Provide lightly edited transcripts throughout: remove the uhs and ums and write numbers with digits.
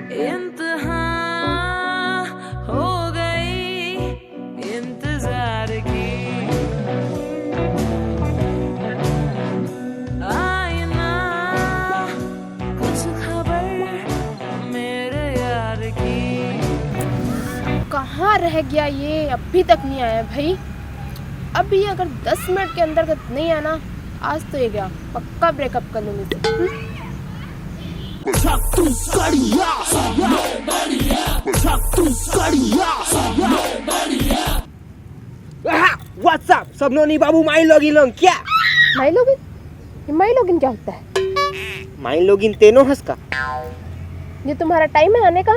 इंतहा हो गई इंतजार की, आईना कुछ खबर मेरे यार की। कहाँ रह गया ये, अभी तक नहीं आया भाई। अभी अगर 10 मिनट के अंदर नहीं आना, आज तो ये गया, पक्का ब्रेकअप कर लूंगी इससे। व्हाट्सएप सब नोनी बाबू माई लॉगिन क्या माई लॉगिन क्या होता है? माई लॉगिन तेनो हंस का ये तुम्हारा टाइम है आने का?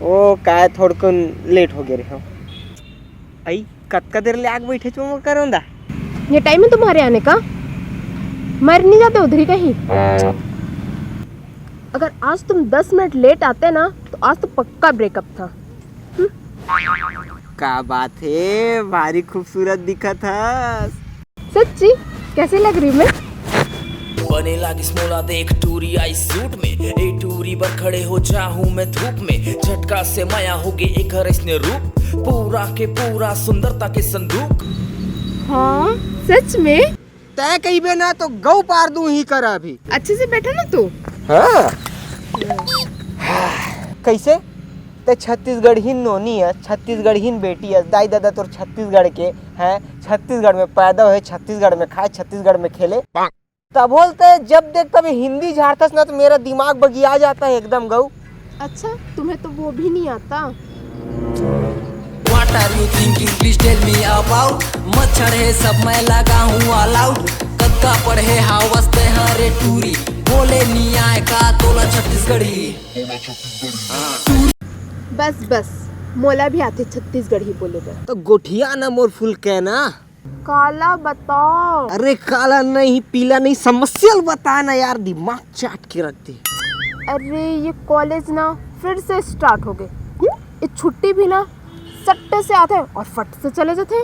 ओ काय थोड़कन लेट हो गए रे हम आई कतका देर ले आग बैठे चो करोंदा। ये टाइम है तुम्हारे आने का? मर नहीं जाते उधर ही कहीं? अगर आज तुम 10 मिनट लेट आते ना तो आज तो पक्का ब्रेकअप था। का बात है, भारी खूबसूरत दिखा था। सच्ची? कैसे लग रही मैं? बने लागी स्मोला देख टूरी आई सूट में, ए टूरी पर खड़े हो जाऊं मैं धूप में, झटका से माया हो गई एक हरसने रूप, पूरा के पूरा सुंदरता के संदूक। हाँ सच में? तय कही बे ना तो गौ पार दूं ही करा अभी। अच्छे से बैठा ना तू। हाँ कैसे ते छत्तीसगढ़ नोनी है, छत्तीसगढ़ बेटी है, दाई दादा तोर छत्तीसगढ़ के हैं, छत्तीसगढ़ में पैदा हुए, छत्तीसगढ़ में खाए, छत्तीसगढ़ में खेले। तब बोलते जब देख तब हिंदी झाड़तस ना तो मेरा दिमाग बगिया जाता है एकदम गौ। अच्छा तुम्हें तो वो भी नहीं आता? What are you thinking? Please tell me about. मच्छर है सब मैं लगा हूँ ऑल आउट, कक्का पढ़े हावस्ते हरे टूरी, बोले नियाय का तोला छत्तीसगढ़ी। बस बस मोला भी आते छत्तीसगढ़ ही बोलेगा। तो गोठिया ना मोर फुल के ना। काला बताओ। अरे काला नहीं पीला नहीं, समस्या बता ना यार, दिमाग चाट के रखते। अरे ये कॉलेज ना फिर से स्टार्ट हो गए, ये छुट्टी भी ना सट्टे से आते और फट से चले जाते।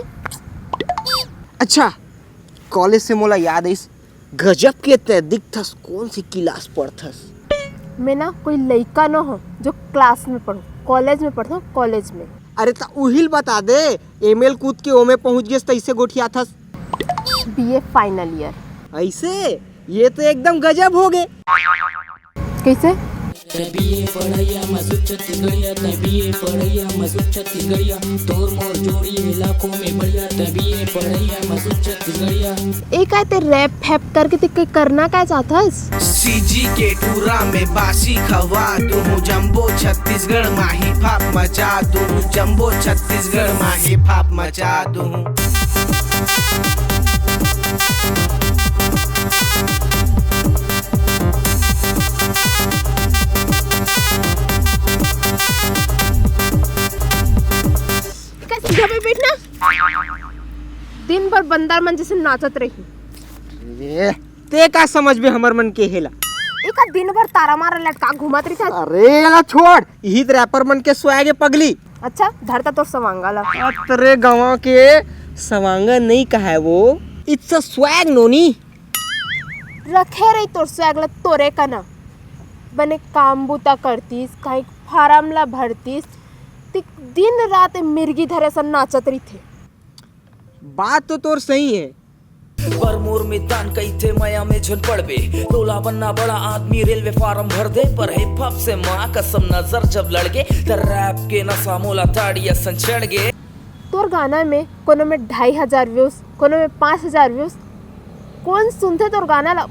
अच्छा कॉलेज से मोला याद है, इस गजब के ते दिखथस कौन सी क्लास पढ़थस? मैं ना कोई लड़का ना हो जो क्लास में पढ़ो, कॉलेज में पढ़ता हूँ, कॉलेज में। अरे तो उहिल बता दे, एमएल कूद के ओमे पहुंच गए तैसे गोठिया थस। BA final year. ऐसे ये तो एकदम गजब हो गए। कैसे? बीए पढ़ैया मसूद छत्तीसगढ़िया, बीए पढ़ैया मसूद छत्तीसगढ़िया, तोर मोर जोड़ी इलाकों में बढ़िया, बीए पढ़ैया मसूद छत्तीसगढ़िया। एक आए ते रैप फैप करके ते करना क्या चाहतस? सीजी के टूरा में बासी खवा दूं, जंबो छत्तीसगढ़ माही फाप मचा दूं, जंबो छत्तीसगढ़ माही फाप मचा दूं। पे बैठना, दिन भर बंदर मन जैसे नाचत रही। ते का समझ में हमर मन के हेला? एक दिन भर तारा मारा लटका घुमात रही था। अरे याला छोड़, यही रैपर मन के स्वैग पगली। अच्छा धरता तो सवांगा ला। तेरे गाँव के सवांगा नहीं कहा है वो, इट्स अ स्वैग नोनी। रखे रही तोर स्वैग ला तोरे का ना, बने काम बूता करतीस, कहीं फार्म ला भरतीस, दिन रात मिर्गी धरे सन नाचत रही थे। बात तो तोर सही है, पर मोर में दान कई थे माया में झन पड़बे, तोला बनना बड़ा आदमी रेलवे फार्म भर दे, पर हिप हॉप से माँ कसम नजर जब लड़के, त रैप के नशा मोला ताड़िया सन चढ़ गए। तोर गाना में कोनो में 2500 व्यूज, कोनो में 5000 व्यूज, कौन सुनते तोर गाना ला?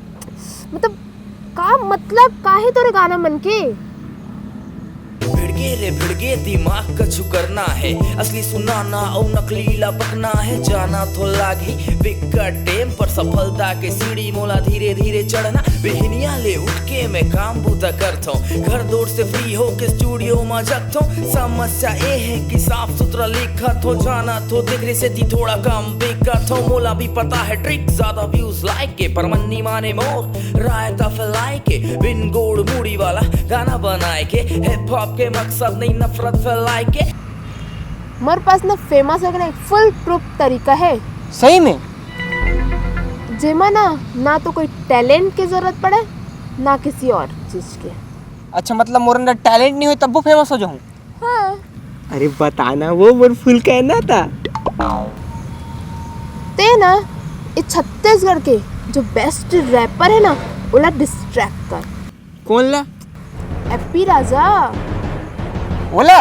मतलब का मतलब काहे तोरे गाना मन के? भिड़गे दिमाग कछु करना है, असली सुनाना और नकली ला पकना है, जाना तो लागी बिकट टेम पर सफलता के सीढ़ी मोला धीरे धीरे चढ़ना, बेहनिया ले उठ के मैं काम बूता करता हूँ, घर दौड़ से फ्री हो के स्टूडियो में जगता हूँ। समस्या ये है कि साफ सुथरा लिखत हो, जाना तो दिखरे से थी थोड़ा कम बिकत हो, मोला भी पता है ट्रिक ज्यादा व्यूज लाइक के, पर मन्नी माने मोर रायता फैलाए के, बिन गोड़ मूड़ी वाला गाना बनाए के, हिप हॉप के मकसद नहीं नफरत फैलाए के। मोर पास ना फेमस हो गया फुल प्रूफ तरीका है। सही में जेमा ना तो कोई टैलेंट की जरूरत पड़े ना किसी और चीज के। अच्छा मतलब मोर अंदर टैलेंट नहीं हो तब वो फेमस हो जाऊँ? हाँ अरे बताना वो मोर फुल कहना था। ते ना इस छत्तीसगढ़ के जो बेस्ट रैपर है ना ओला डिस्ट्रैक्ट कर। कौन ला? एपी राजा। ओला?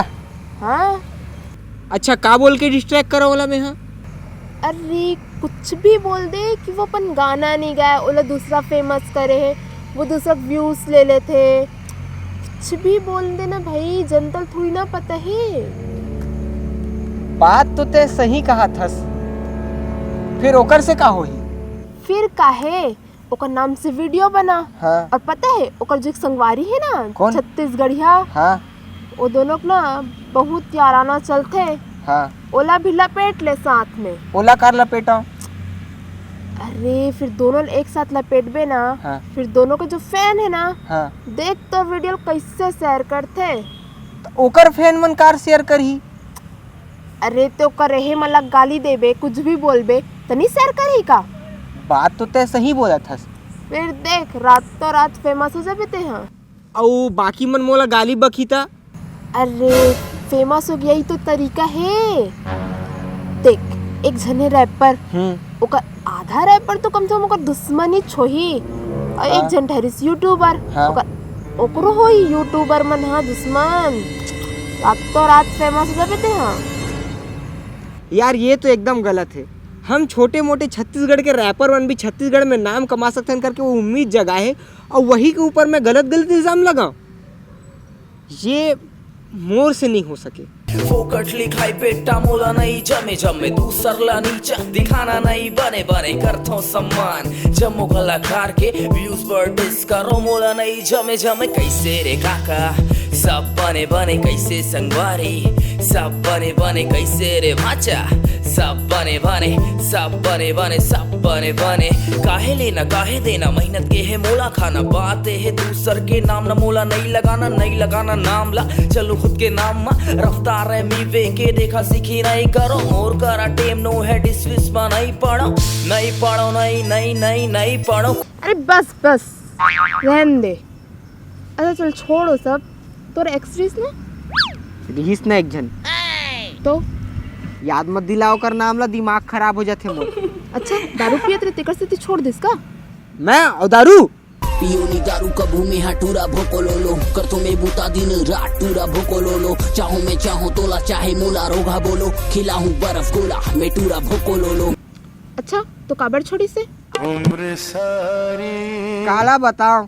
हाँ अच्छा का बोल के डिस्ट्रैक्ट करो ओला में? हाँ अरे कुछ भी बोल दे कि वो अपन गाना नहीं गाया, ओला दूसरा फेमस करे है, वो दूसरा व्यूज ले लेते, कुछ भी बोल देना भाई, जनता थोड़ी ना पता है। बात तो ते सही कहा थस, फिर ओकर से का होही? फिर काहे ओकर नाम से वीडियो बना। हाँ और पता है ओकर जो एक संगवारी है ना कौन? छत्तीसगढ़िया, हाँ वो दोनों ना बहुत याराना चलते। हाँ ओला भी लपेट ले साथ में। ओला कार लपेटा। अरे फिर दोनों एक साथ लपेट बे ना। हाँ। फिर दोनों के जो फैन है ना, हाँ देख तो वीडियो कैसे शेयर करते। तो ओकर फैन मन कार शेयर करही। अरे तो करे है मतलब गाली देबे कुछ भी बोलबे तनी शेयर करही का। बात तो ते सही बोला थस। फिर देख रात तो रात फेमस हो जाबे ते। हाँ और बाकी मन मोला गाली बकी था। अरे फेमस हो गया ही तो तरीका है। देख एक जने रैपर ओकर आधा रैपर तो कम से कम ओकर दुश्मन ही छोही, और एक जन ठहरिस यूट्यूबर हाँ। ओकर ओकरो होई यूट्यूबर मन हाँ दुश्मन, रातों रात फेमस हो जाबे ते। हाँ यार ये तो एकदम गलत है। हम छोटे मोटे छत्तीसगढ़ के रैपर वन भी छत्तीसगढ़ में नाम कमा सकते हैं करके वो उम्मीद जगाए और वही के ऊपर मैं गलत गलत इल्जाम लगाऊं, ये मोर से नहीं हो सके। फोकट लिखाई पेटा मोला नहीं जमे जमे तू सरला नीचा दिखाना नहीं बने बने करथो सम्मान जम्मो कलाकार के व्यूज पर डिस करो मोला नहीं जमे जमे कैसे रे काका सब बने बने कैसे संगवारी सब बने बने कैसे रे भाचा सब बने बने सब बने बने सब बने बने काहे लेना काहे देना मेहनत के है मोला खाना बात है दूसर के नाम ना मोला नहीं लगाना नाम ला चलो खुद के नाम मा रफ्तार है मीवे के देखा सीखी नहीं करो मोर करा टेम नो है डिसविस में नहीं पढ़ो नहीं पढ़ो। अरे बस बस रहन दे। अच्छा चल छोड़ो सब। तोर एक्सट्रीज ने रहीस ना एक जन तो याद मत दिलाओ कर नाम ला दिमाग खराब हो जाते मोर। अच्छा दारू पियत रे तेकर से छोड़ दिस का। मैं और दारू पियोनी दारू कबू में हटूरा भोको लोलो कर तो मैं बूता दिन रात टूरा भोको लोलो चाहूं मैं चाहूं तोला चाहे मोला रोगा बोलो खिलाऊं बर्फ गोला मैं टूरा भोको लोलो। अच्छा तो काबर छोड़ी से काला बताओ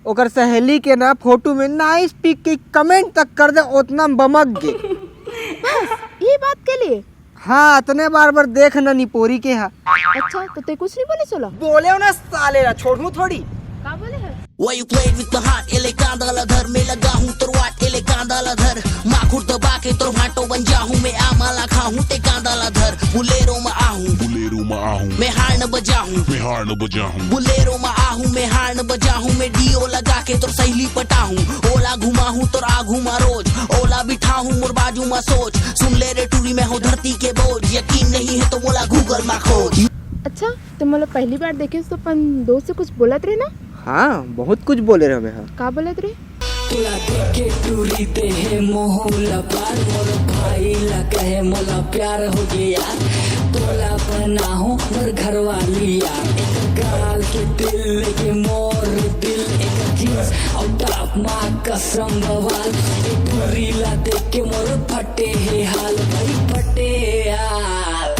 ओकर सहेली के ना फोटो में नाइस पिक की कमेंट तक कर दे उतना बमक गे। ये बात के लिए। हाँ इतने बार देख ना निपोरी के। हाँ अच्छा तो ते कुछ नहीं बोले चलो बोले ना साले ना छोड़ू थोड़ी। का बोले है Why you played with the heart एले कांदा धर मैं लगा हूँ तो वाट एले कांदा धर माखुर दबा के तो भाटो बन जाऊं मैं आमाला खाऊं ते कांदा धर बुलेरो में आहूं मैं हार न बजाऊं बुलेरो में आहूं मैं हार न बजाऊं मैं डीओ लगा के तो सहेली पटाऊं ओला घुमाऊं तो आघू मा रोज ओला बिठाऊं मोर बाजू में सोच सुन ले रे टूरी में हो धरती के बोझ यकीन नहीं है तो बोला गूगल में खोज। अच्छा तुम मतलब पहली बार देखे तो अपन दोस्त से कुछ बोलत रहे ना। हाँ बहुत कुछ बोले रहे। हाँ का बोलत रहे तोला देखे टूरी ते है मोहला पार मोर भाई ला कहे मोला प्यार हो गया तोला बना हो मोर घर वाली यार एक गाल के दिल के मोर दिल एक जींस और टॉप मार कसम बवाल टूरी ला देख के मोर फटे है हाल भाई फटे हाल।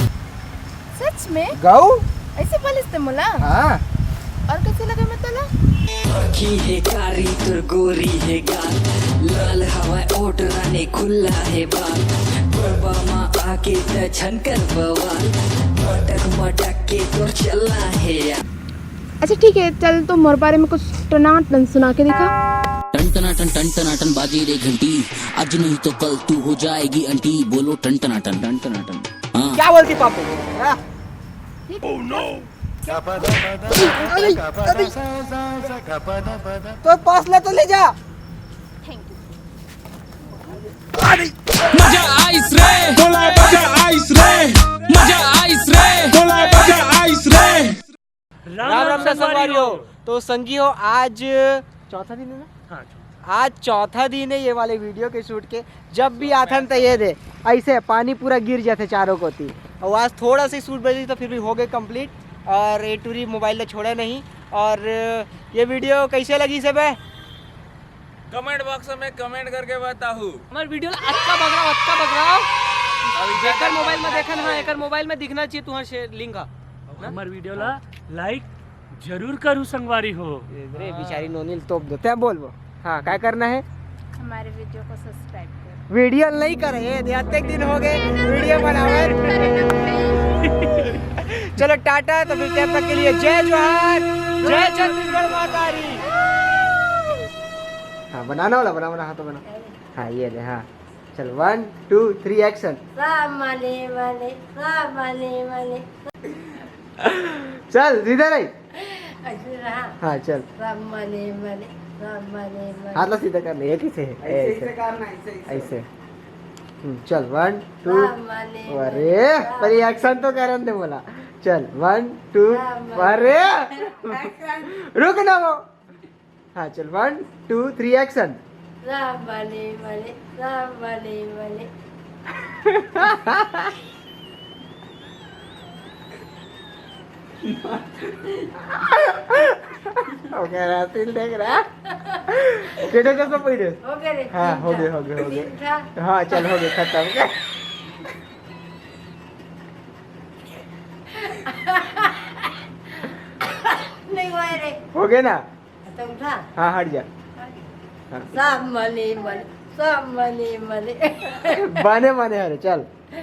सच में गौ ऐसे बोले थे मोला। हाँ और कैसे लगा मैं तोला आँखी है कारी तुर गोरी है गाल लाल हवा ओट राने खुला है बाल बाबा माँ आके त छनकर बवाल मटक के तुर चला है यार। अच्छा ठीक है चल तो मोर बारे में कुछ टनाटन सुना के दिखा। टन टनाटन बाजी रे घंटी आज नहीं तो कल तू हो जाएगी आंटी बोलो टन टनाटन। हाँ क्या बोलती पापू? तो पास ले तो ले जा। मजा आइस रे बोला मजा आइस रे मजा आइस रे बोला मजा आइस रे। राम राम संगवारी हो। तो संगी हो आज चौथा दिन है ना। हाँ आज चौथा दिन है ये वाले वीडियो के शूट के। जब भी आथन तो ये दे ऐसे पानी पूरा गिर जाते चारों को थी। और आज थोड़ा सी शूट बजी तो फिर भी हो गए कंप्लीट। और ए टूरी मोबाइल ने छोड़ा नहीं। और ये वीडियो कैसे लगी सब है कमेंट बॉक्स में कमेंट करके बताओ। हमारे वीडियो अच्छा बग रहा एकर मोबाइल में देखन हां एकर मोबाइल में दिखना चाहिए तुम्हारे लिंक हा हमारे वीडियो ला लाइक जरूर करू संगवारी हो। रे बेचारी नोनील तोप देते हैं बोल वो। हाँ क्या करना है हमारे वीडियो को सब्सक्राइब करो। वीडियो नहीं करे ये दिन हो गए वीडियो बनावे। चलो टाटा। तो फिर तब तक के लिए जय जवाहर जय छत्तीसगढ़ माता री। हाँ बनाना वाला बना हाँ तो बना। हाँ ये ले हाँ चल 1 2 3 एक्शन। चल इधर आई। हाँ चल हाथ ला सीधा कर ले एक ही से ऐसे चल 1 2 अरे पर एक्शन तो करन दे बोला। चल 1 2 अरे रुक ना वो। हाँ चल 1 2 3 एक्शन। ओके रातिल देख रहा केटे कैसे पड़े हाँ हो गए हाँ चल हो गए खत्म। नहीं हुआ रे हो गए ना तो उठा हाँ हट जा। सब मले बने बने अरे चल।